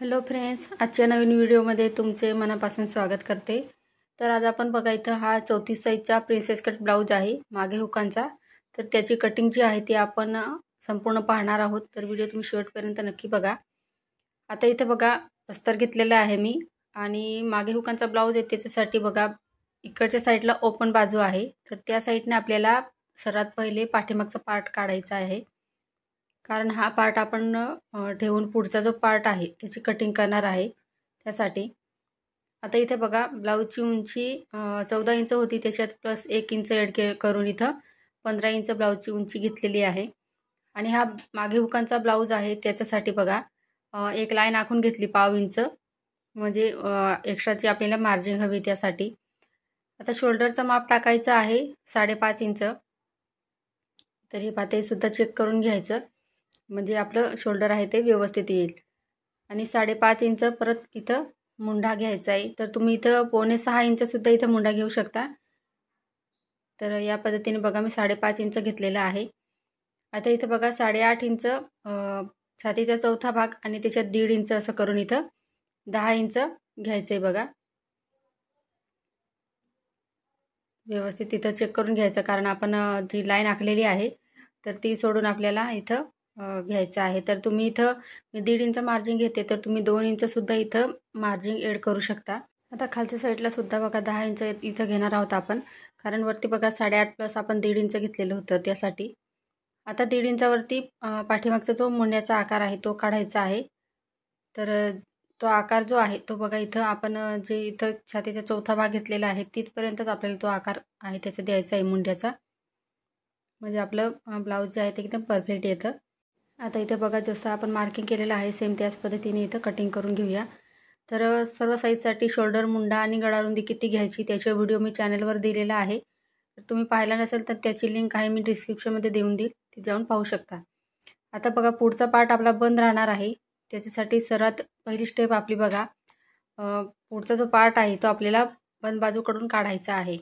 Hello friends, आजच्या नवीन व्हिडिओमध्ये तुमचे मनापासून स्वागत करते। तर आज आपण बघा इथं हा 34 साईजचा प्रिन्सेस कट ब्लाउज आहे मागे हुकांचा। तर त्याची कटिंग जी आहे ती आपण संपूर्ण पाहणार आहोत, तर व्हिडिओ तुम्ही शेवटपर्यंत नक्की बघा। आता इथे बघा अस्तर घेतलेला आहे मी आणि मागे हुकांचा ब्लाउज आहे, त्याच्यासाठी बघा इकडच्या साईडला ओपन बाजू आहे, तर त्या साईडने आपल्याला सर्वात पहिले पाठीमागचा पार्ट काढायचा आहे, कारण हा पार्ट आपण ठेवून पुढचा जो पार्ट आहे त्याची कटिंग करणार आहे त्यासाठी। आता इथे बघा ब्लाउजची उंची 14 इंच होती, त्याच्यात प्लस 1 इंच ॲड करून इथं 15 इंच ब्लाउजची उंची घेतलेली आहे। आणि हा मागे हुकांचा ब्लाउज आहे, त्याच्यासाठी बघा एक लाईन आखून घेतली पाव इंच, म्हणजे एक्स्ट्राची आपल्याला मार्जिन हवी त्यासाठी। आता शोल्डरचा माप टाकायचा आहे 5.5 इंच, तर हे पाते सुद्धा चेक करून घ्यायचं, म्हणजे आपलं शोल्डर आहे ते व्यवस्थित येईल। आणि 5.5 इंच परत इथं मुंडा घ्यायचा आहे, तर तुम्ही इथं 5.25 इंच सुद्धा इथं मुंडा घेऊ शकता। तर या पद्धतीने बघा मी 5.5 इंच घेतलेला आहे। आता इथं बघा 8.5 इंच छातीचा चौथा भाग आणि त्याच्यात 1.5 इंच असं करून इथं 10 इंच घ्यायचंय बघा। व्यवस्थित इथं चेक करून घ्यायचं, कारण आपण जी लाईन आखलेली आहे तर ती सोडून आपल्याला इथं घ्यायचं आहे। तर तुम्ही इथं मी 1.5 इंच मार्जिन घेते, तर तुम्ही 2 इंच सुद्धा इथं मार्जिन ॲड करू शकता। आता खालच्या साईडला सुद्धा बघा 10 इंच इथं घेणार आहोत आपण, कारण वरती बघा 8.5 प्लस आपण 1.5 इंच घेतलेलं होतं त्यासाठी। आता 1.5 इंचावरती पाठीमागचा जो मुंड्याचा आकार आहे तो काढायचा आहे। तर तो आकार जो आहे तो बघा इथं आपण जे इथं छातीचा चौथा भाग घेतलेला आहे तिथपर्यंतच आपल्याला तो आकार आहे त्याचा द्यायचा आहे मुंड्याचा, म्हणजे आपलं ब्लाउज जे आहे ते एकदम परफेक्ट येतं। आता इथे बघा जसं आपण मार्किंग केलेलं आहे सेम त्याच पद्धतीने इथं कटिंग करून घेऊया। तर सर्व साईजसाठी शोल्डर, मुंडा आणि गळारुंदी किती घ्यायची त्याचा व्हिडिओ मी चॅनलवर दिलेला आहे, तर तुम्ही पाहिला नसेल तर त्याची लिंक आहे मी डिस्क्रिप्शनमध्ये देऊन देईल, ती जाऊन पाहू शकता। आता बघा पुढचा पार्ट आपला बंद राहणार आहे, त्याच्यासाठी सर्वात पहिली स्टेप आपली बघा पुढचा जो पार्ट आहे तो आपल्याला बंद बाजूकडून काढायचा आहे।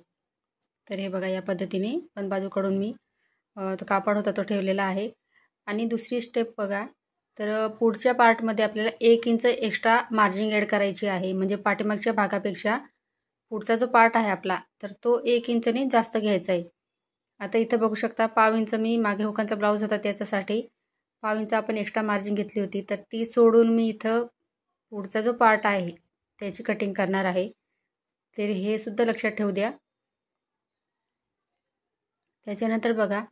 तर हे बघा या पद्धतीने बंद बाजूकडून मी तो कापड होता तो ठेवलेला आहे। आणि दुसरी स्टेप बघा, तर पुढच्या पार्टमध्ये आपल्याला 1 इंच एक्स्ट्रा मार्जिन ॲड करायची आहे, म्हणजे पाठीमागच्या भागापेक्षा पुढचा जो पार्ट आहे आपला तर तो 1 इंचने जास्त घ्यायचा आहे। आता इथं बघू शकता पाव इंच मी मागे हुकांचा ब्लाउज होता त्याच्यासाठी पाव इंच आपण एक्स्ट्रा मार्जिन घेतली होती, तर ती सोडून मी इथं पुढचा जो पार्ट आहे त्याची कटिंग करणार आहे, तर हे सुद्धा लक्षात ठेवू द्या। त्याच्यानंतर बघा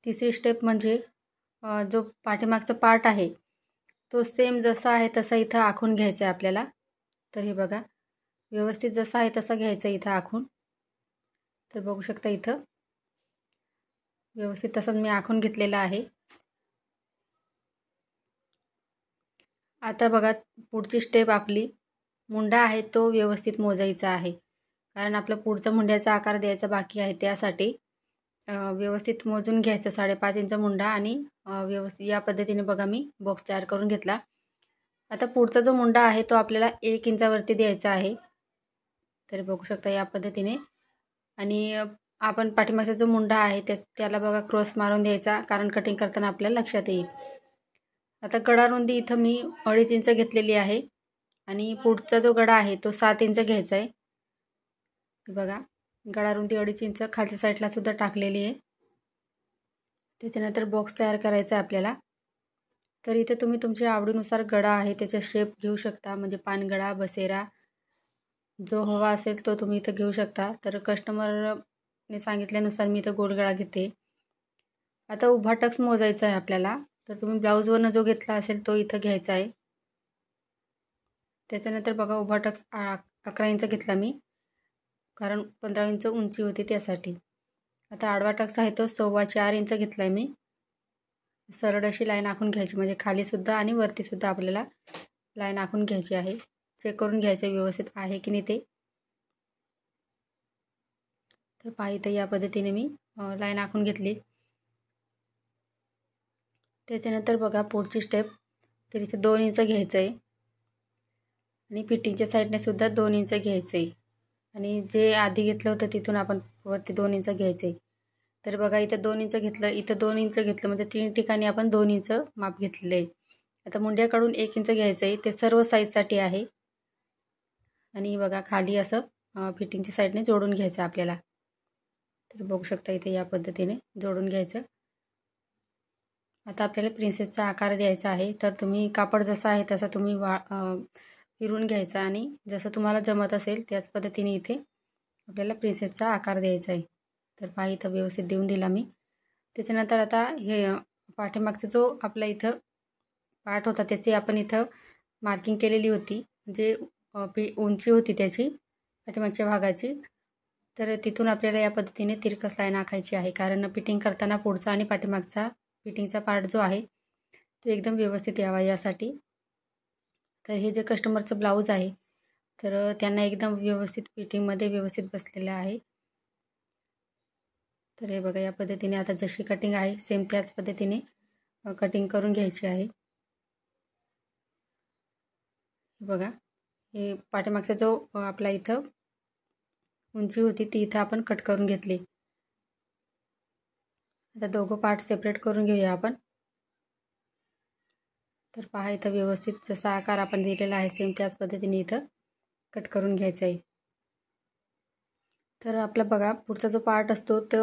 तिसरी स्टेप म्हणजे जो पाठीमागचा पार्ट आहे तो सेम जसा आहे तसा इथं आखून घ्यायचा आहे आपल्याला। तर हे बघा व्यवस्थित जसा आहे तसा घ्यायचा इथं आखून, तर बघू शकता इथं व्यवस्थित तसं मी आखून घेतलेला आहे। आता बघा पुढची स्टेप आपली मुंडा आहे तो व्यवस्थित मोजायचा आहे, कारण आपला पुढचा मुंड्याचा आकार द्यायचा बाकी आहे, त्यासाठी व्यवस्थित मोजून घ्यायचं 5.5 इंच मुंडा। आणि व्यवस्थित या पद्धतीने बघा मी बॉक्स तयार करून घेतला। आता पुढचा जो मुंडा आहे तो आपल्याला 1 इंचावरती द्यायचा आहे, तर बघू शकता या पद्धतीने। आणि आपण पाठीमागचा जो मुंडा आहे त्याला बघा क्रॉस मारून द्यायचा, कारण कटिंग करताना आपल्याला लक्षात येईल। आता गळारुंदी इथं मी 2.5 इंच घेतलेली आहे आणि पुढचा जो गळा आहे तो 7 इंच घ्यायचा आहे। बघा गळारुंदी 2.5 इंच खालच्या साईडला सुद्धा टाकलेली आहे। त्याच्यानंतर बॉक्स तयार करायचा आहे आपल्याला, तर इथे तुम्ही तुमच्या आवडीनुसार गळा आहे त्याचा शेप घेऊ शकता, म्हणजे पानगळा, बसेरा जो हवा असेल तो तुम्ही इथं घेऊ शकता। तर कस्टमरने सांगितल्यानुसार मी इथं गोलगळा घेते। आता उभा टक्स मोजायचा आहे आपल्याला, तर तुम्ही ब्लाऊजवरनं जो घेतला असेल तो इथं घ्यायचा आहे। त्याच्यानंतर बघा उभा टक्स 11 इंच घेतला मी, कारण 15 इंच उंची होती त्यासाठी। आता आडवा टक्स आहे तो 4.25 इंच घेतला आहे मी। सरळ अशी लाईन आखून घ्यायची, म्हणजे खालीसुद्धा आणि वरतीसुद्धा आपल्याला लाईन आखून घ्यायची आहे। चेक करून घ्यायचं व्यवस्थित आहे की नाही ते। तर पहा इथं या पद्धतीने मी लाईन आखून घेतली। त्याच्यानंतर बघा पुढची स्टेप, तर इथे 2 इंच घ्यायचं आहे आणि फिटिंगच्या साईडने सुद्धा 2 इंच घ्यायचं आहे, आणि जे आधी घेतलं होतं तिथून आपण वरती 2 इंच घ्यायचं आहे। तर बघा इथं 2 इंच घेतलं, इथं 2 इंच घेतलं, म्हणजे 3 ठिकाणी आपण 2 इंच माप घेतलेलं आहे। आता मुंड्याकडून 1 इंच घ्यायचं आहे, ते सर्व साईजसाठी आहे. आणि बघा खाली असं फिटिंगच्या साईडने जोडून घ्यायचं आपल्याला. तर बघू शकता इथे या पद्धतीने जोडून घ्यायचं. आता आपल्याला प्रिन्सेसचा आकार द्यायचा आहे, तर तुम्ही कापड जसा आहे तसा तुम्ही फिरवून घ्यायचा आणि जसं तुम्हाला जमत असेल त्याच पद्धतीने इथे आपल्याला प्रिन्सेसचा आकार द्यायचा आहे. तर पहा इथं व्यवस्थित देऊन दिला मी. त्याच्यानंतर आता हे पाठीमागचा जो आपला इथं पार्ट होता त्याची आपण इथं मार्किंग केलेली होती, म्हणजे उंची होती त्याची पाठीमागच्या भागाची. तर तिथून आपल्याला या पद्धतीने तिरकस लाईन आखायची आहे, कारण फिटिंग करताना पुढचा आणि पाठीमागचा फिटिंगचा पार्ट जो आहे तो एकदम व्यवस्थित यावा यासाठी. तर हे जे कस्टमरचं ब्लाऊज आहे तर त्यांना एकदम व्यवस्थित फिटिंगमध्ये व्यवस्थित बसलेलं आहे. तर हे बघा या पद्धतीने आता जशी कटिंग आहे सेम त्याच पद्धतीने कटिंग करून घ्यायची आहे. बघा हे पाठीमागचा जो आपला इथं उंची होती ती इथं आपण कट करून घेतली. आता दोघं पार्ट सेपरेट करून घेऊया आपण. तर पहा इथं व्यवस्थित जसा आकार आपण दिलेला आहे सेम त्याच पद्धतीने इथं कट करून घ्यायचा आहे. तर आपला बघा पुढचा जो पार्ट असतो तो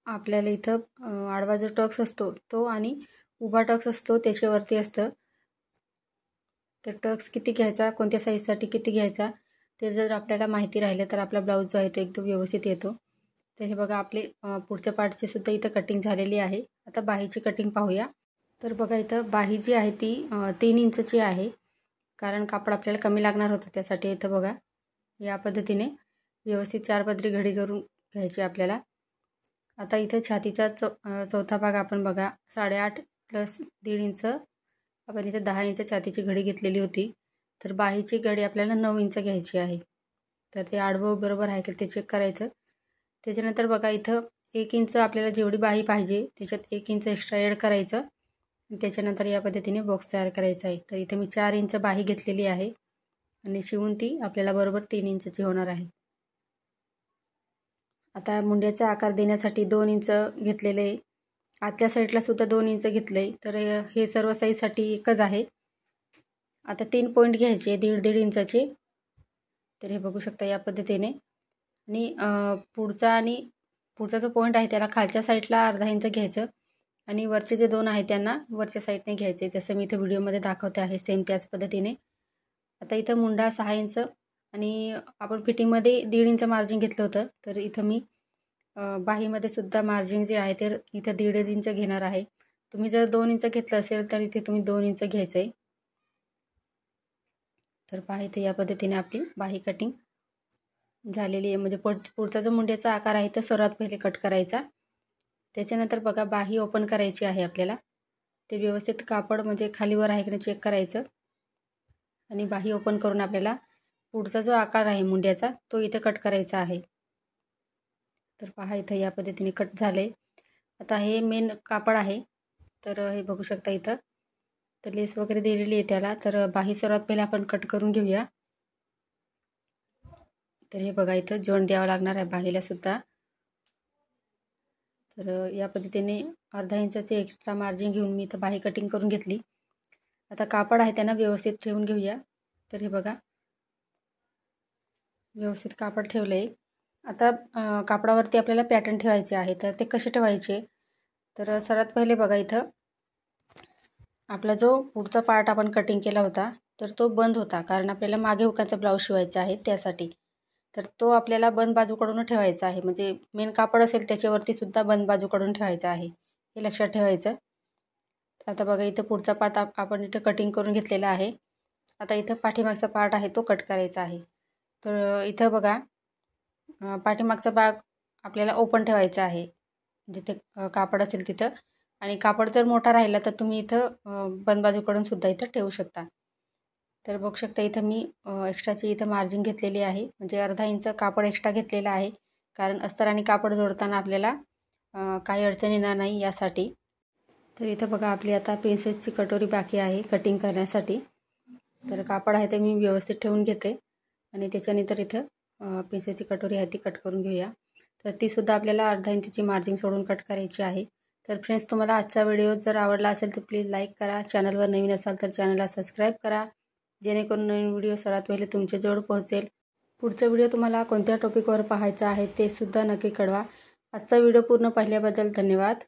आपल्याला इथं आडवा जो टक्स असतो तो आणि उभा टक्स असतो त्याच्यावरती असतं. तर टक्स किती घ्यायचा, कोणत्या साईजसाठी किती घ्यायचा ते जर आपल्याला माहिती राहिलं तर आपला ब्लाऊज जो आहे तो एकदम व्यवस्थित येतो. तर हे बघा आपले पुढच्या पार्टची सुद्धा इथं कटिंग झालेली आहे. आता बाहीची कटिंग पाहूया. तर बघा इथं बाही जी आहे ती 3 इंचची आहे, कारण कापड आपल्याला कमी लागणार होतं त्यासाठी. इथं बघा या पद्धतीने व्यवस्थित 4 पदरी घडी करून घ्यायची आपल्याला. आता इथं छातीचा चौथा भाग आपण बघा 8.5 प्लस 1.5 इंच आपण इथं 10 इंच छातीची घडी घेतलेली होती. तर बाहीची घडी आपल्याला 9 इंच घ्यायची आहे. तर ते आडवं बरोबर आहे का ते चेक करायचं. त्याच्यानंतर बघा इथं 1 इंच आपल्याला जेवढी बाही पाहिजे त्याच्यात 1 इंच एक्स्ट्रा ॲड करायचं. त्याच्यानंतर या पद्धतीने बॉक्स तयार करायचा आहे. तर इथे मी 4 इंच बाही घेतलेली आहे आणि शिवून ती आपल्याला बरोबर 3 इंचची होणार आहे. आता मुंड्याचा आकार देण्यासाठी 2 इंच घेतलेले आहे. आतल्या साईडला सुद्धा 2 इंच घेतले आहे. तर हे सर्व साईजसाठी एकच आहे. आता 3 पॉईंट घ्यायचे 1.5 इंचाचे. तर हे बघू शकता या पद्धतीने. आणि पुढचा जो पॉईंट आहे त्याला खालच्या साईडला अर्धा इंच घ्यायचं आणि वरचे जे 2 आहेत त्यांना वरच्या साईडने घ्यायचे, जसं मी इथं व्हिडिओमध्ये दाखवते आहे सेम त्याच पद्धतीने. आता इथं मुंडा 6 इंच आणि आपण फिटिंगमध्ये 1.5 इंच मार्जिन घेतलं होतं. तर इथं मी बाहीमध्ये सुद्धा मार्जिन जे आहे ते इथं 1.5 इंच घेणार आहे. तुम्ही जर 2 इंच घेतलं असेल तर इथे तुम्ही 2 इंच घ्यायचं आहे. तर पहा इथे या पद्धतीने आपली बाही कटिंग झालेली आहे. म्हणजे पुढचा जो मुंड्याचा आकार आहे तो सर्वात पहिले कट करायचा. त्याच्यानंतर बघा बाही ओपन करायची आहे आपल्याला. ते व्यवस्थित कापड म्हणजे खालीवर आहे की नाही चेक करायचं आणि बाही ओपन करून आपल्याला पुढचा जो आकार आहे मुंड्याचा तो इथे कट करायचा आहे. तर पहा इथं या पद्धतीने कट झाले. आता हे मेन कापड आहे. तर हे बघू शकता इथं तर लेस वगैरे दिलेली आहे त्याला. तर बाही सर्वात पहिले आपण कट करून घेऊया. तर हे बघा इथं जॉईंट द्यावं लागणार आहे बाहीला सुद्धा. तर या पद्धतीने अर्धा इंचाचे एक्स्ट्रा मार्जिन घेऊन मी इथं बाही कटिंग करून घेतली. आता कापड आहे त्यांना व्यवस्थित ठेवून घेऊया. तर हे बघा व्यवस्थित कापड ठेवलं आहे. आता कापडावरती आपल्याला पॅटर्न ठेवायचे आहे. तर ते कसे ठेवायचे, तर सर्वात पहिले बघा इथं आपला जो पुढचा पार्ट आपण कटिंग केला होता तर तो बंद होता, कारण आपल्याला मागे हुकाचा ब्लाऊज शिवायचा आहे त्यासाठी. तर तो आपल्याला बंद बाजूकडून ठेवायचा आहे, म्हणजे मेन कापड असेल त्याच्यावरती सुद्धा बंद बाजूकडून ठेवायचा आहे, हे लक्षात ठेवायचं. तर आता बघा इथं पुढचा पार्ट आपण इथं कटिंग करून घेतलेला आहे. आता इथं पाठीमागचा पार्ट आहे तो कट करायचा आहे. तर इथं बघा पाठीमागचा भाग आपल्याला ओपन ठेवायचा आहे, जिथे कापड असेल तिथं. आणि कापड जर मोठा राहिला तर तुम्ही इथं बंद बाजूकडून सुद्धा इथं ठेवू शकता. तर बघू शकता इथं मी एक्स्ट्राची इथं मार्जिन घेतलेली आहे, म्हणजे अर्धा इंच कापड एक्स्ट्रा घेतलेला आहे, कारण अस्तर आणि कापड जोडताना आपल्याला काही अडचण येणार नाही यासाठी. तर इथं बघा आपली आता प्रिन्सेसची कटोरी बाकी आहे कटिंग करण्यासाठी. तर कापड आहे ते मी व्यवस्थित ठेवून घेते आणि त्याच्यानंतर इथं प्रिन्सेसची कटोरी आहे ती कट करून घेऊया. तर तीसुद्धा आपल्याला अर्धा इंचची मार्जिन सोडून कट करायची आहे. तर फ्रेंड्स, तुम्हाला आजचा व्हिडिओ जर आवडला असेल तर प्लीज लाईक करा. चॅनलवर नवीन असाल तर चॅनलला सबस्क्राईब करा, जेणेकरून नवीन व्हिडिओ सर्वात पहिले तुमच्याजवळ पोहोचेल. पुढचा व्हिडिओ तुम्हाला कोणत्या टॉपिकवर पाहायचा आहे ते सुद्धा नक्की कळवा. आजचा व्हिडिओ पूर्ण पाहिल्याबद्दल धन्यवाद.